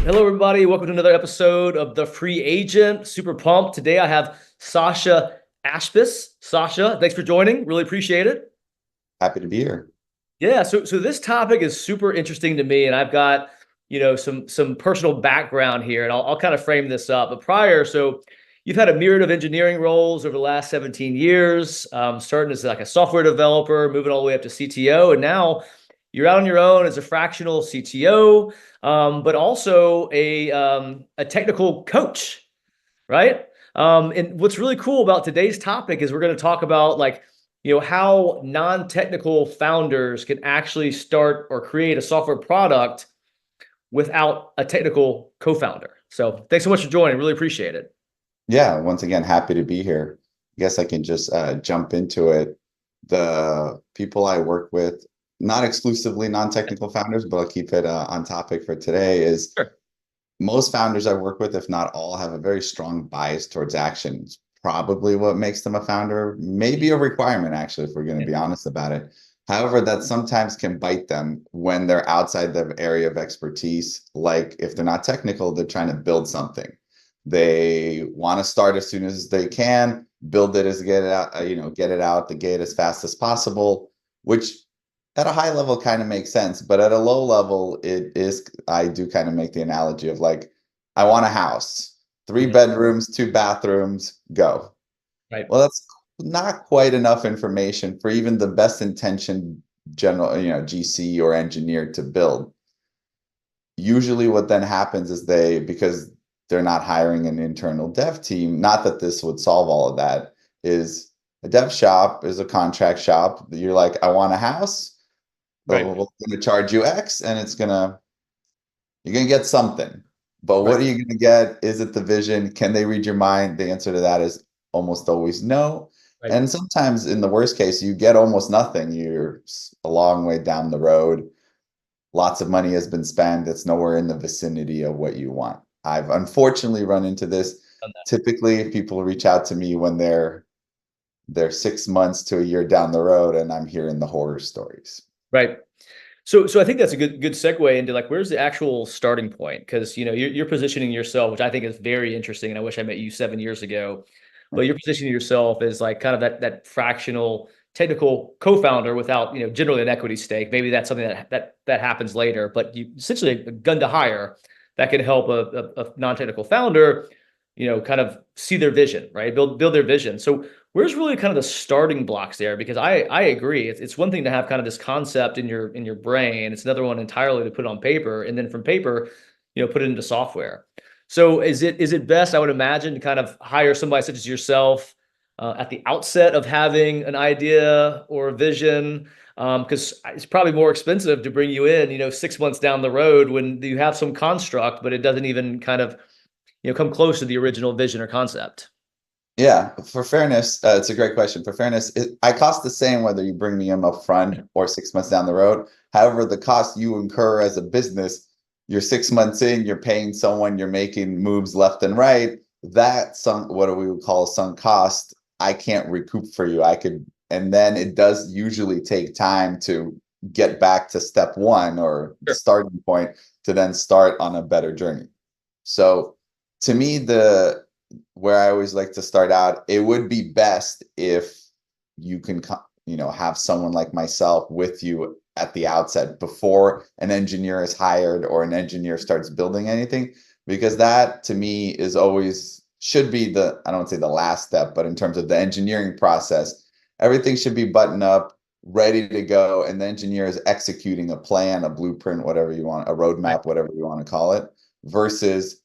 Hello, everybody. Welcome to another episode of The Free Agent. Super pumped. Today I have Sasha Ashpis. Sasha, thanks for joining. Really appreciate it. Happy to be here. Yeah, so this topic is super interesting to me, and I've got some personal background here, and I'll kind of frame this up. But prior, so you've had a myriad of engineering roles over the last 17 years, starting as like a software developer, moving all the way up to CTO, and now you're out on your own as a fractional CTO, but also a technical coach, right? And what's really cool about today's topic is we're going to talk about how non-technical founders can actually start or create a software product without a technical co-founder. So thanks so much for joining. Really appreciate it. Yeah, once again, happy to be here. I guess I can just jump into it. The people I work with, not exclusively non-technical founders, but I'll keep it on topic for today, is Sure. most founders I work with, if not all, have a very strong bias towards action. It's probably what makes them a founder, maybe a requirement, actually, if we're going to Yeah. be honest about it. However, that sometimes can bite them when they're outside their area of expertise. Like if they're not technical, they're trying to build something. They want to start as soon as they can, build it as get it out, get it out the gate as fast as possible, which at a high level kind of makes sense, but at a low level, I do kind of make the analogy of like, I want a house, three Mhm. bedrooms, two bathrooms, go. Right. Well, that's not quite enough information for even the best intentioned general, GC or engineer to build. Usually what then happens is because they're not hiring an internal dev team, not that this would solve all of that, is a dev shop is a contract shop. You're like, I want a house. Right. Oh, we're going to charge you X, and you're going to get something. But Right. what are you going to get? Is it the vision? Can they read your mind? The answer to that is almost always no. Right. And sometimes in the worst case, you get almost nothing. You're a long way down the road. Lots of money has been spent. It's nowhere in the vicinity of what you want. I've unfortunately run into this. Done that. Typically, people reach out to me when they're 6 months to a year down the road, and I'm hearing the horror stories. Right. So I think that's a good segue into like where's the actual starting point? Because you're positioning yourself, which I think is very interesting, and I wish I met you 7 years ago. But you're positioning yourself as like kind of that fractional technical co-founder without generally an equity stake. Maybe that's something that happens later, but you essentially a gun to hire that can help a non-technical founder, kind of see their vision, right? Build their vision. So where's really kind of the starting blocks there? Because I agree, it's one thing to have kind of this concept in your brain. It's another one entirely to put it on paper, and then from paper, put it into software. So is it best, I would imagine, to kind of hire somebody such as yourself at the outset of having an idea or a vision? Because it's probably more expensive to bring you in, 6 months down the road when you have some construct, but it doesn't even kind of come close to the original vision or concept. Yeah, for fairness, it's a great question. For fairness, I cost the same whether you bring me in up front or 6 months down the road. However, the cost you incur as a business, you're 6 months in, you're paying someone, you're making moves left and right. That sunk, what we would call a sunk cost, I can't recoup for you. And then it does usually take time to get back to step one or the Sure. starting point to then start on a better journey. So to me, the where I always like to start out, it would be best if you can, have someone like myself with you at the outset before an engineer is hired or an engineer starts building anything, because that to me is always should be I don't want to say the last step, but in terms of the engineering process, everything should be buttoned up, ready to go, and the engineer is executing a plan, a blueprint, whatever you want, a Right. roadmap, whatever you want to call it, versus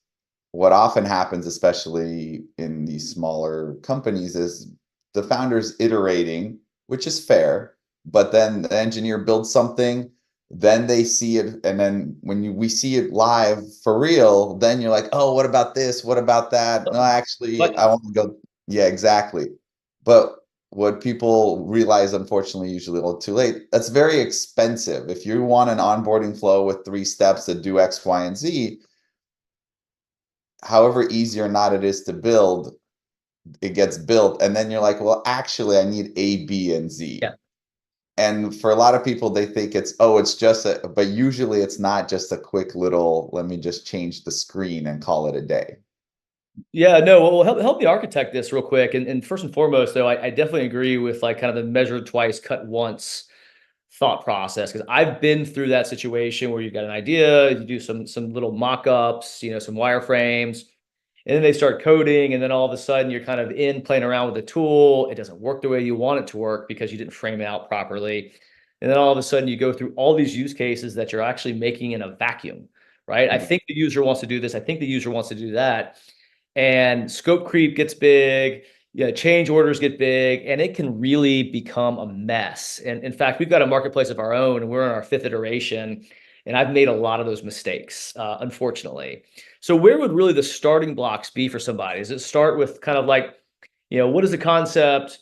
what often happens, especially in these smaller companies, is the founders iterating, which is fair, but then the engineer builds something, then they see it, and then we see it live for real, then you're like, oh, what about this? What about that? No, actually, I But want to go. Yeah, exactly. But what people realize, unfortunately, usually a little too late, that's very expensive. If you want an onboarding flow with 3 steps that do X, Y, and Z, however easy or not it is to build, it gets built. And then you're like, well, actually, I need A, B, and Z. yeah, And for a lot of people, they think it's, oh, it's just a, but usually it's not just a quick little, let me just change the screen and call it a day. Yeah, no, well, help me architect this real quick. And first and foremost, though, I definitely agree with like kind of the measure twice, cut once thought process because I've been through that situation where you've got an idea, you do some little mock-ups, some wireframes, and then they start coding, and then all of a sudden you're kind of in playing around with the tool. It doesn't work the way you want it to work because you didn't frame it out properly. And then all of a sudden you go through all these use cases that you're actually making in a vacuum, right? I Mhm. think the user wants to do this. I think the user wants to do that. And scope creep gets big. Yeah, change orders get big, and it can really become a mess. And in fact, we've got a marketplace of our own, and we're in our fifth iteration. And I've made a lot of those mistakes, unfortunately. So, where would really the starting blocks be for somebody? Does it start with kind of like, what is the concept?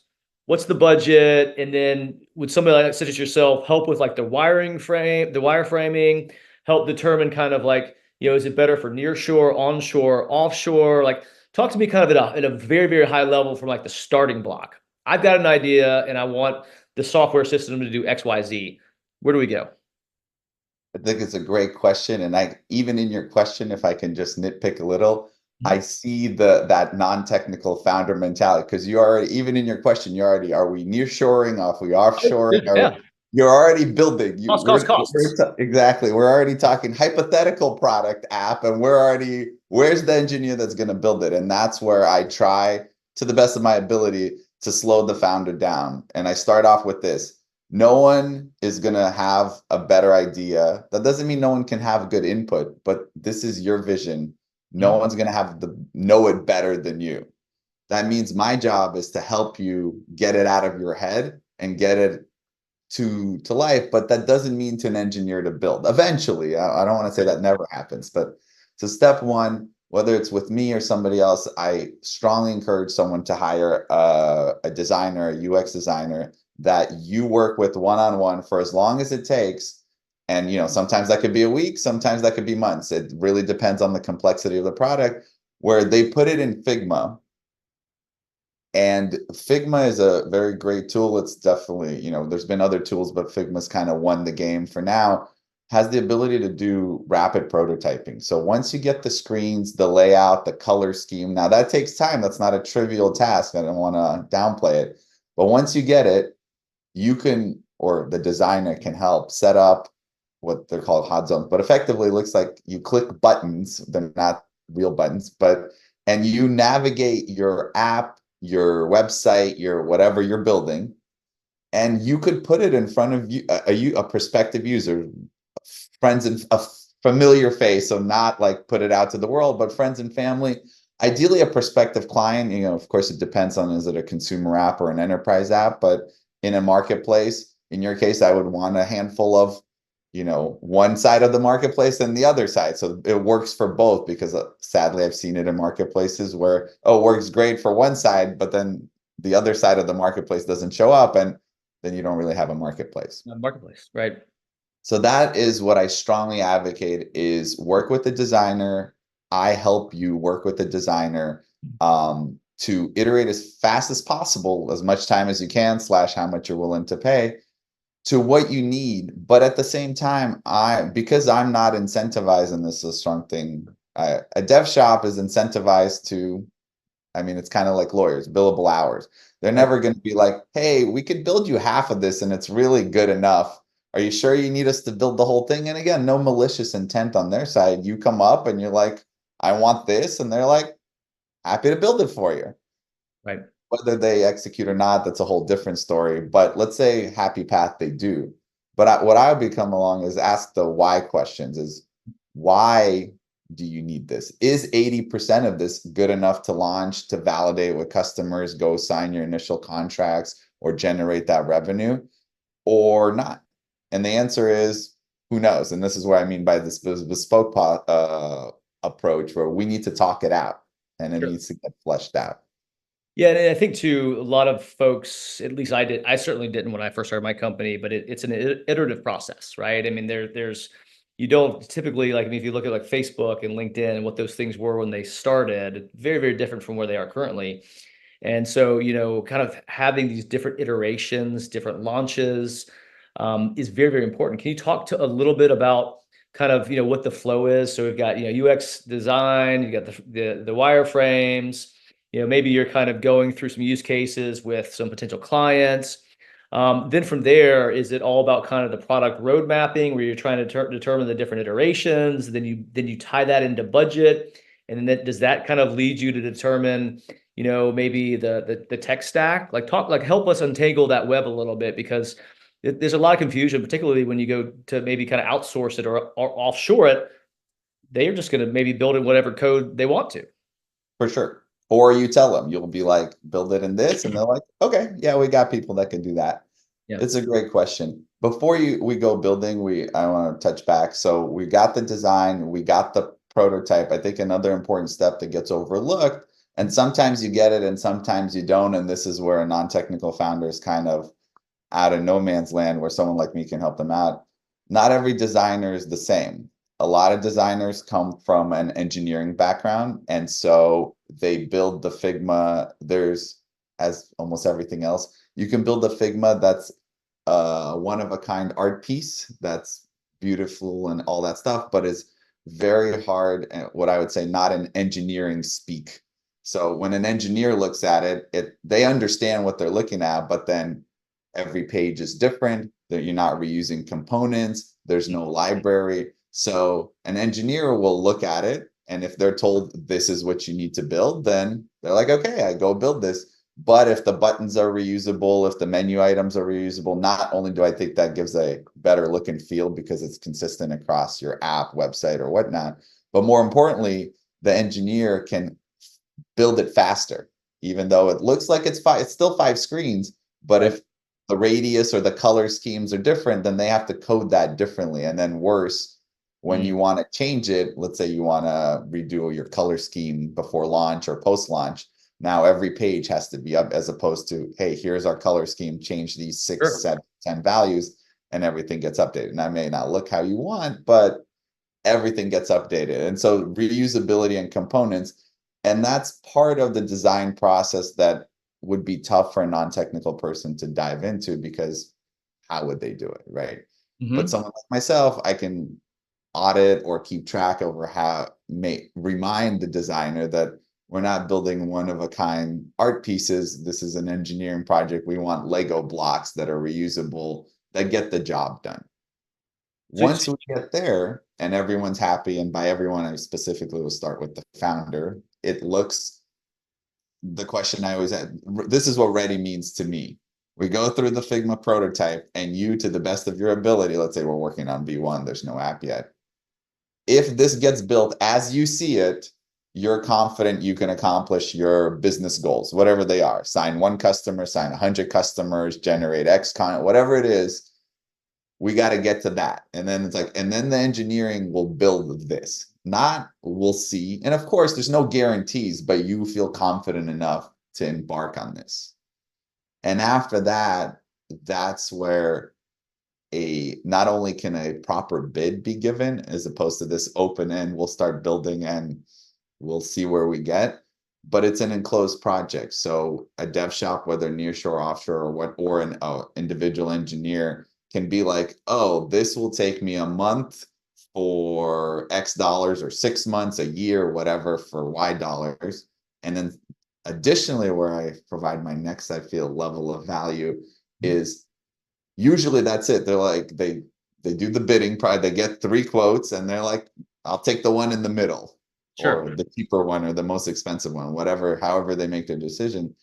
What's the budget? And then would somebody like such as yourself help with like the wireframing, help determine kind of like, is it better for nearshore, onshore, offshore? Like, talk to me kind of at a very, very high level from like the starting block. I've got an idea and I want the software system to do X, Y, Z. Where do we go? I think it's a great question, and I even in your question, if I can just nitpick a little, I Mhm. see that non-technical founder mentality because you already even in your question, you already are we nearshoring, are we Oh, offshoring, yeah. or you're already building. You Cost, cost, costs. exactly we're already talking hypothetical product app, and we're already where's the engineer that's going to build it, and that's where I try to the best of my ability to slow the founder down, and I start off with this. No one is going to have a better idea. That doesn't mean no one can have good input, but this is your vision. No Mhm. one's going to have the know it better than you. That means my job is to help you get it out of your head and get it to life, but that doesn't mean to an engineer to build. Eventually, I don't want to say Right. that never happens, but so step one, whether it's with me or somebody else, I strongly encourage someone to hire a designer, a UX designer that you work with one-on-one for as long as it takes. And sometimes that could be a week, sometimes that could be months. It really depends on the complexity of the product, where they put it in Figma, and Figma is a very great tool. It's definitely, there's been other tools, but Figma's kind of won the game for now. Has the ability to do rapid prototyping. So once you get the screens, the layout, the color scheme, now that takes time. That's not a trivial task. I don't want to downplay it. But once you get it, you can, or the designer can help set up what they're called hot zones. But effectively, it looks like you click buttons. They're not real buttons, and you navigate your app, your website, your whatever you're building, and you could put it in front of you, a prospective user, friends and a familiar face. So not like put it out to the world, but friends and family. Ideally, a prospective client. Of course, it depends on is it a consumer app or an enterprise app, but in a marketplace, in your case, I would want a handful of one side of the marketplace and the other side. So it works for both because sadly, I've seen it in marketplaces where, oh, it works great for one side, but then the other side of the marketplace doesn't show up. And then you don't really have a marketplace. Marketplace, right? So that is what I strongly advocate is work with the designer. I help you work with the designer to iterate as fast as possible, as much time as you can, / how much you're willing to pay to what you need. But at the same time, because I'm not incentivized, and this is a strong thing, a dev shop is incentivized to, I mean, it's kind of like lawyers, billable hours. They're Right. never going to be like, hey, we could build you half of this and it's really good enough. Are you sure you need us to build the whole thing? And again, no malicious intent on their side. You come up and you're like, I want this. And they're like, happy to build it for you. Right. Whether they execute or not, that's a whole different story. But let's say happy path they do. But what I would become along is ask the why questions is why do you need this? Is 80% of this good enough to launch, to validate with customers, go sign your initial contracts or generate that revenue or not? And the answer is who knows? And this is what I mean by this bespoke approach where we need to talk it out and it Sure. needs to get fleshed out. Yeah, and I think too, a lot of folks, at least I did, I certainly didn't when I first started my company, but it's an iterative process, right? I mean, you don't typically like, I mean, if you look at like Facebook and LinkedIn and what those things were when they started, very, very different from where they are currently. And so, kind of having these different iterations, different launches, is very, very important. Can you talk to a little bit about kind of, what the flow is? So we've got, UX design, you got the wireframes, maybe you're kind of going through some use cases with some potential clients. Then from there, is it all about kind of the product road mapping where you're trying to determine the different iterations? Then you tie that into budget, and then does that kind of lead you to determine, maybe the tech stack? Help us untangle that web a little bit, because there's a lot of confusion, particularly when you go to maybe kind of outsource it or offshore it. They are just going to maybe build in whatever code they want to. For sure. Or you tell them, you'll be like, build it in this, and they're like, okay, yeah, we got people that can do that. Yeah. It's a great question. Before we go building, I want to touch back. So we got the design, we got the prototype. I think another important step that gets overlooked, and sometimes you get it and sometimes you don't, and this is where a non-technical founder is kind of out of no man's land, where someone like me can help them out. Not every designer is the same. A lot of designers come from an engineering background, and so they build the Figma. There's, as almost everything else, you can build a Figma that's one of a kind art piece that's beautiful and all that stuff, but is very hard, and what I would say not an engineering speak. So when an engineer looks at it, they understand what they're looking at, but then every page is different, that you're not reusing components, there's no library. So an engineer will look at it, and if they're told this is what you need to build, then they're like, okay, I go build this. But if the buttons are reusable, if the menu items are reusable, not only do I think that gives a better look and feel because it's consistent across your app, website, or whatnot, but more importantly, the engineer can build it faster, even though it looks like it's still 5 screens. But if the radius or the color schemes are different, then they have to code that differently. And then worse, when you want to change it, let's say you want to redo your color scheme before launch or post launch, now every page has to be up, as opposed to, hey, here's our color scheme, change these 6, Sure. 7, 10 values, and everything gets updated. And that may not look how you want, but everything gets updated. And so reusability and components, and that's part of the design process that would be tough for a non-technical person to dive into, because how would they do it, right? But someone like myself, I can audit or keep track over how, remind the designer that we're not building one of a kind art pieces. This is an engineering project. We want Lego blocks that are reusable, that get the job done. So, Once we get there and everyone's happy, and by everyone, I specifically will start with the founder, it looks, the question I always had, this is what ready means to me. We go through the Figma prototype, and you, to the best of your ability, let's say we're working on V1, there's no app yet. If this gets built as you see it, you're confident you can accomplish your business goals, whatever they are. Sign 1 customer, sign 100 customers, generate X content, whatever it is. We got to get to that. And then it's like, and then the engineering will build this. Not we'll see. And of course, there's no guarantees, but you feel confident enough to embark on this. And after that, that's where not only can a proper bid be given, as opposed to this open end, we'll start building and we'll see where we get, but it's an enclosed project. So a dev shop, whether nearshore, offshore, or what, or an individual engineer, can be like, oh, this will take me a month for X dollars, or 6 months, a year, whatever, for Y dollars. And then additionally, where I provide my next, I feel, level of value is usually that's it. They're like, they do the bidding, probably they get 3 quotes, and they're like, I'll take the one in the middle, or the cheaper one, or the most expensive one, whatever, however they make their decision.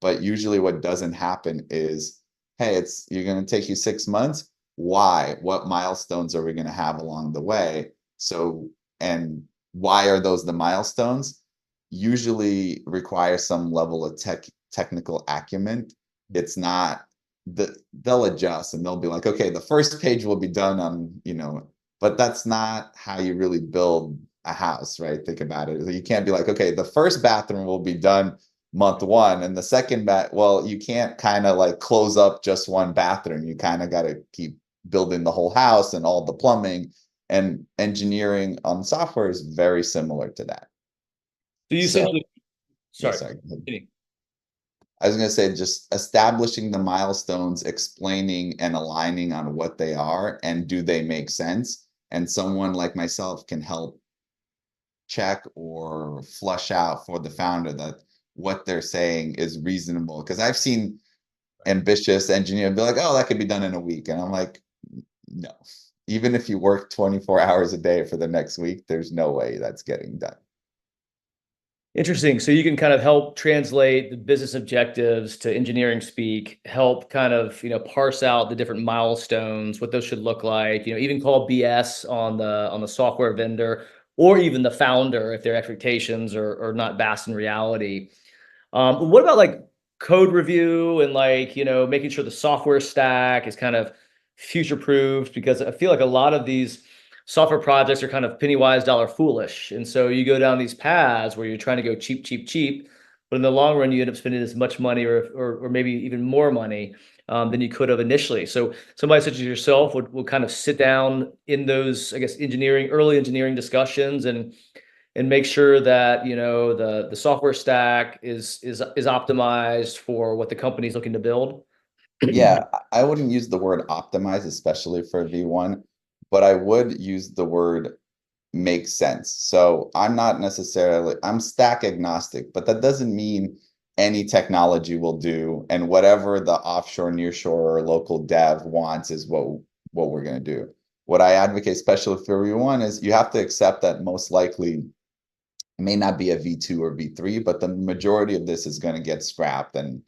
But usually what doesn't happen is, hey, you're going to take you 6 months. Why? What milestones are we going to have along the way? So, and why are those the milestones? Usually require some level of technical acumen. It's not they'll adjust, and they'll be like, okay, the first page will be done on, but that's not how you really build a house, right? Think about it. You can't be like, okay, the first bathroom will be done month 1, and the second well, you can't kind of like close up just one bathroom. You kind of got to keep building the whole house and all the plumbing, and engineering on software is very similar to that. you So essentially, yeah, sorry. sorry. I was going to say just establishing the milestones, explaining and aligning on what they are and do they make sense. And someone like myself can help check or flush out for the founder that what they're saying is reasonable. Because I've seen ambitious engineer be like, oh, that could be done in a week. And I'm like, no. Even if you work 24 hours a day for the next week, there's no way that's getting done. Interesting. So you can kind of help translate the business objectives to engineering speak, help kind of, parse out the different milestones, what those should look like, even call BS on the software vendor or even the founder if their expectations are not based in reality. What about like code review and like, making sure the software stack is kind of future proofed? Because I feel like a lot of these software projects are kind of penny wise, dollar foolish. And so you go down these paths where you're trying to go cheap, cheap, cheap, but in the long run, you end up spending as much money or maybe even more money than you could have initially. So somebody such as yourself would kind of sit down in those, I guess, early engineering discussions and make sure that the software stack is optimized for what the company's looking to build. Yeah, I wouldn't use the word optimize, especially for V1, but I would use the word make sense. So I'm stack agnostic, but that doesn't mean any technology will do, and whatever the offshore, nearshore, or local dev wants is what we're going to do. What I advocate, especially for V1, is you have to accept that most likely it may not be a V2 or V3, but the majority of this is going to get scrapped and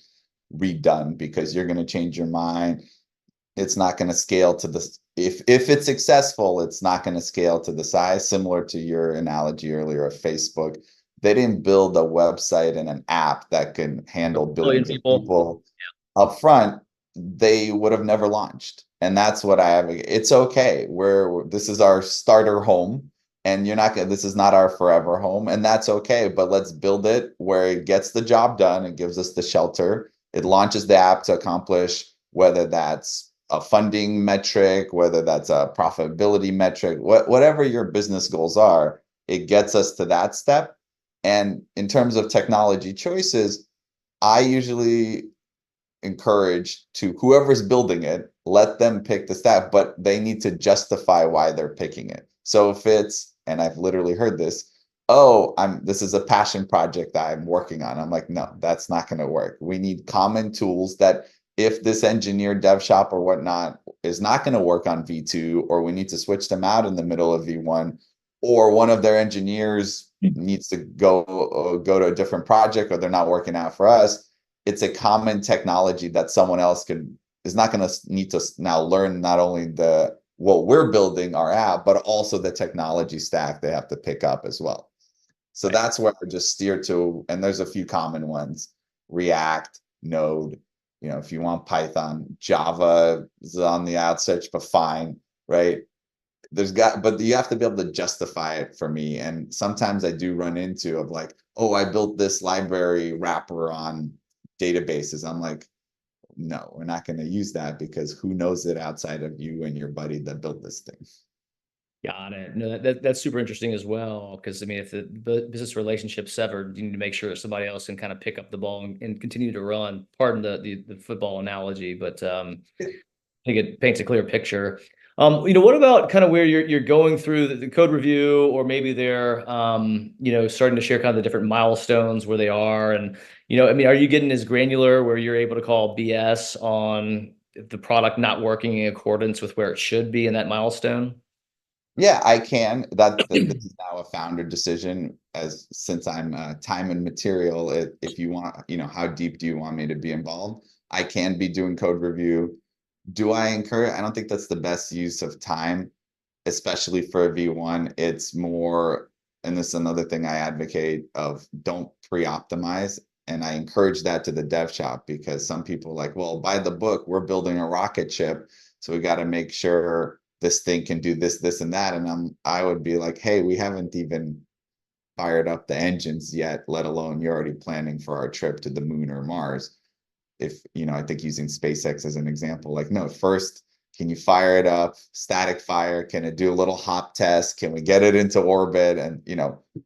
redone because you're going to change your mind. It's not going to scale to the if it's successful, it's not going to scale to the size. Similar to your analogy earlier of Facebook, they didn't build a website and an app that can handle Billion billions of people. people up front. They would have never launched, and that's what I have. It's okay. This is our starter home, and you're not gonna. This is not our forever home, and that's okay. But let's build it where it gets the job done. It gives us the shelter. It launches the app to accomplish whether that's a funding metric, whether that's a profitability metric, whatever your business goals are, it gets us to that step. And in terms of technology choices, I usually encourage to whoever's building it, let them pick the stack, but they need to justify why they're picking it. So if it's, and I've literally heard this, oh, this is a passion project that I'm working on. I'm like, no, that's not going to work. We need common tools that if this engineer dev shop or whatnot is not going to work on V2, or we need to switch them out in the middle of V1, or one of their engineers needs to go to a different project, or they're not working out for us, it's a common technology that someone else is not going to need to now learn not only the what we're building our app, but also the technology stack they have to pick up as well. So Right. that's where I just steer to, and there's a few common ones: React, Node. If you want Python, Java is on the outsearch, but fine, right? But you have to be able to justify it for me. And sometimes I do run into of like, oh, I built this library wrapper on databases. I'm like, no, we're not going to use that because who knows it outside of you and your buddy that built this thing. Got it. No, that's super interesting as well. Because I mean, if the business relationship's severed, you need to make sure that somebody else can kind of pick up the ball and continue to run. Pardon the football analogy, but I think it paints a clear picture. What about kind of where you're going through the code review, or maybe they're starting to share kind of the different milestones where they are, and I mean, are you getting as granular where you're able to call BS on the product not working in accordance with where it should be in that milestone? Yeah, I can. This is now a founder decision, as since I'm time and material. If you want, how deep do you want me to be involved? I can be doing code review. Do I encourage? I don't think that's the best use of time, especially for a V1. It's more, and this is another thing I advocate of, don't pre-optimize. And I encourage that to the dev shop, because some people are like, well, by the book, we're building a rocket ship, so we got to make sure this thing can do this, this, and that. And I would be like, hey, we haven't even fired up the engines yet, let alone you're already planning for our trip to the moon or Mars. I think using SpaceX as an example, like, no, first, can you fire it up, static fire? Can it do a little hop test? Can we get it into orbit? And,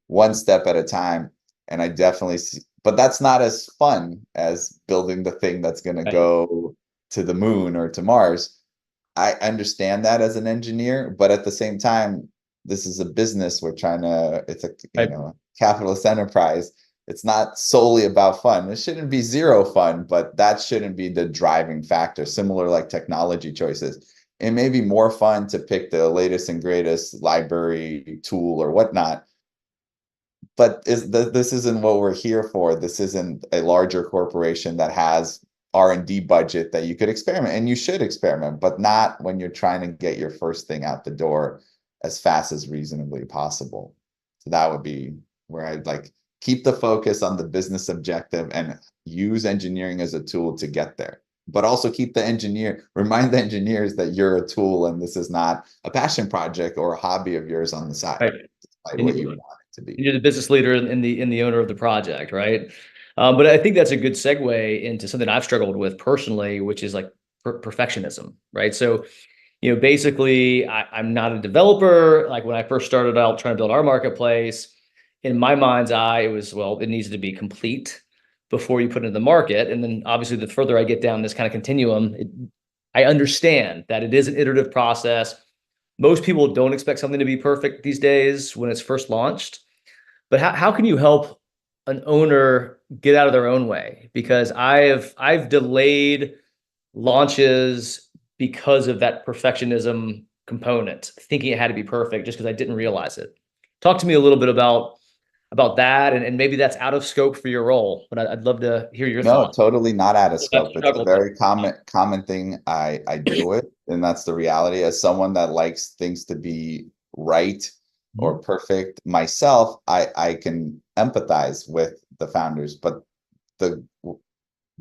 one step at a time. And I definitely but that's not as fun as building the thing that's going to Right. go to the moon or to Mars. I understand that as an engineer, but at the same time, this is a business. We're trying to, it's a, Right. capitalist enterprise. It's not solely about fun. It shouldn't be zero fun, but that shouldn't be the driving factor. Similar like technology choices. It may be more fun to pick the latest and greatest library tool or whatnot, but this isn't what we're here for. This isn't a larger corporation that has R&D budget that you could experiment, and you should experiment, but not when you're trying to get your first thing out the door as fast as reasonably possible. So that would be where I'd like keep the focus on the business objective and use engineering as a tool to get there. But also remind the engineers that you're a tool and this is not a passion project or a hobby of yours on the side, Right. despite And what you want it to be. you're the business leader and the owner of the project, right? But I think that's a good segue into something I've struggled with personally, which is like perfectionism, right? So, basically, I'm not a developer. Like when I first started out trying to build our marketplace, in my mind's eye, it was, well, it needs to be complete before you put it in the market. And then obviously, the further I get down this kind of continuum, I understand that it is an iterative process. Most people don't expect something to be perfect these days when it's first launched. But how can you help an owner get out of their own way? Because I've delayed launches because of that perfectionism component, thinking it had to be perfect just because I didn't realize it. Talk to me a little bit about that, and maybe that's out of scope for your role, but I'd love to hear your No, thoughts. totally not out of I've scope. It's a struggled with. very common thing I deal with, and that's the reality. As someone that likes things to be right or Mhm. perfect myself, I can empathize with the founders. But the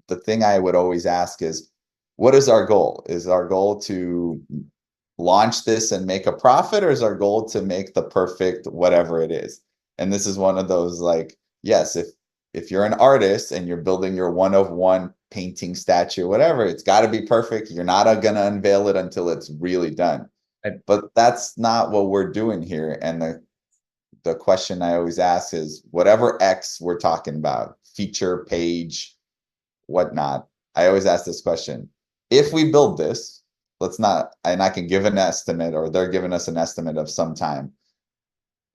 the thing I would always ask is, what is our goal? Is our goal to launch this and make a profit, or is our goal to make the perfect whatever it is? And this is one of those like, yes, if you're an artist and you're building your one of one painting, statue, whatever, it's got to be perfect. You're not going to unveil it until it's really done. I But that's not what we're doing here. And the question I always ask is, whatever X we're talking about, feature, page, whatnot, I always ask this question. If we build this, let's not, and I can give an estimate, or they're giving us an estimate of some time.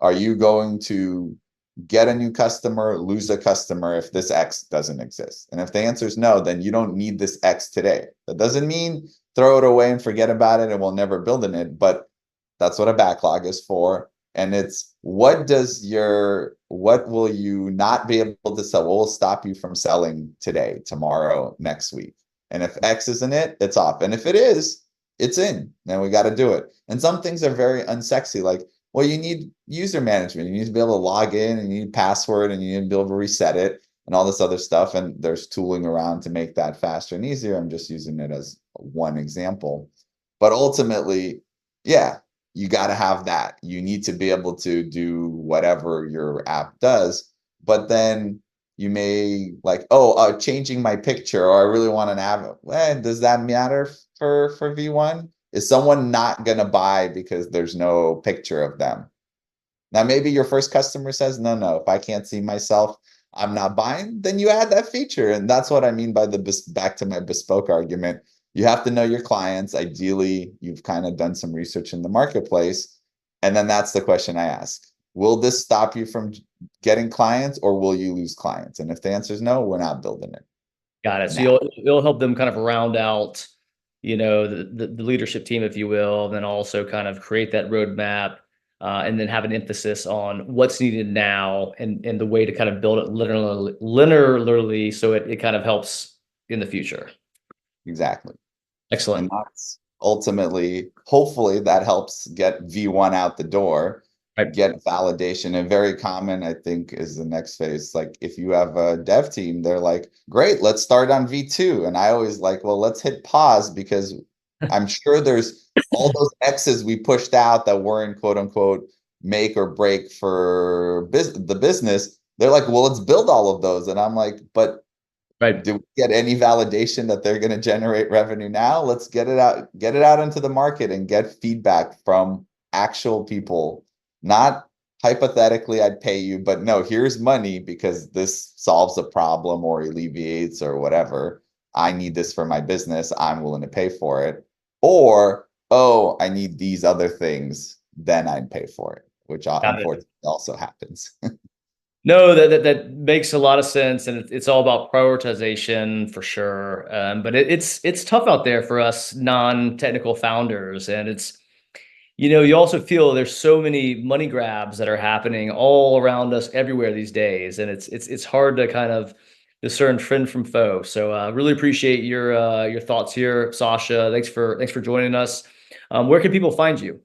Are you going to get a new customer, lose a customer if this X doesn't exist? And if the answer is no, then you don't need this X today. That doesn't mean throw it away and forget about it and we'll never build in it, but that's what a backlog is for. And it's what will you not be able to sell? What will stop you from selling today, tomorrow, next week? And if X isn't it, it's off. And if it is, it's in. Then we got to do it. And some things are very unsexy, like, well, you need user management. You need to be able to log in, and you need password, and you need to be able to reset it and all this other stuff. And there's tooling around to make that faster and easier. I'm just using it as one example. But ultimately, yeah, you got to have that. You need to be able to do whatever your app does. But then you may like, oh, changing my picture, or I really want an app. Well, does that matter for V1? Is someone not going to buy because there's no picture of them? Now, maybe your first customer says, no, no, if I can't see myself, I'm not buying, then you add that feature. And that's what I mean by back to my bespoke argument. You have to know your clients. Ideally, you've kind of done some research in the marketplace. And then that's the question I ask. Will this stop you from getting clients, or will you lose clients? And if the answer is no, we're not building it Got it. So now. you'll help them kind of round out, the leadership team, if you will, and then also kind of create that roadmap, and then have an emphasis on what's needed now and the way to kind of build it linearly so it kind of helps in the future. Exactly. And Excellent. that's ultimately, hopefully, that helps get V1 out the door, Right. get validation. And very common, I think, is the next phase. Like if you have a dev team, they're like, great, let's start on V2. And I always like, well, let's hit pause, because I'm sure there's all those X's we pushed out that weren't quote unquote make or break for the business. They're like, well, let's build all of those. And I'm like, but Right. do we get any validation that they're going to generate revenue now? Let's get it out into the market and get feedback from actual people, not hypothetically I'd pay you, but no, here's money because this solves a problem or alleviates or whatever. I need this for my business. I'm willing to pay for it. Or, oh, I need these other things, then I'd pay for it, which Got it. unfortunately also happens. No, that makes a lot of sense, and it's all about prioritization for sure. But it's tough out there for us non-technical founders, and you also feel there's so many money grabs that are happening all around us everywhere these days, and it's hard to kind of discern friend from foe. So really appreciate your thoughts here, Sasha. Thanks for joining us. Where can people find you?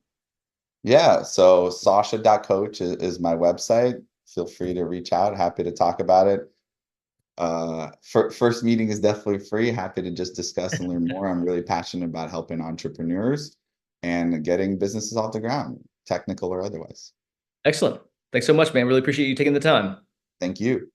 Yeah, so sasha.coach is my website. Feel free to reach out. Happy to talk about it. First meeting is definitely free. Happy to just discuss and learn more. I'm really passionate about helping entrepreneurs and getting businesses off the ground, technical or otherwise. Excellent. Thanks so much, man. Really appreciate you taking the time. Thank you.